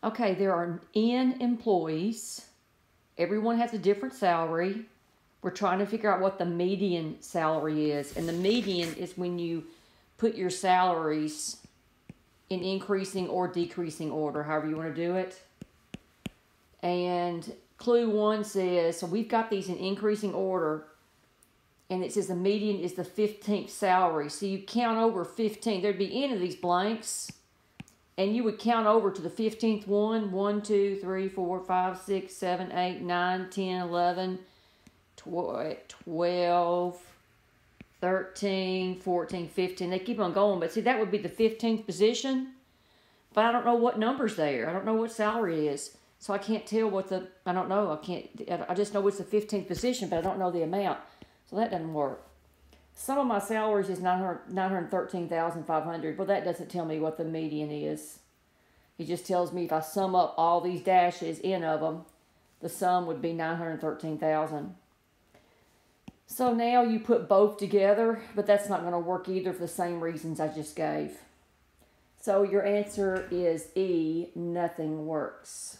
Okay, there are N employees. Everyone has a different salary. We're trying to figure out what the median salary is. And the median is when you put your salaries in increasing or decreasing order, however you want to do it. And clue 1 says, so we've got these in increasing order, and it says the median is the 15th salary. So you count over 15. There'd be any of these blanks, and you would count over to the 15th one. 1, 2, 3, 4, 5, 6, 7, 8, 9, 10, 11, 12, 13, 14, 15. They keep on going, but see, that would be the 15th position. But I don't know what number's there. I don't know what salary it is. So I can't tell what the, I don't know. I just know it's the 15th position, but I don't know the amount. So that doesn't work. Some of my salaries is $913,500. Well, that doesn't tell me what the median is. It just tells me if I sum up all these dashes, N of them, the sum would be $913,000. So now you put both together, but that's not going to work either for the same reasons I just gave. So your answer is E, nothing works.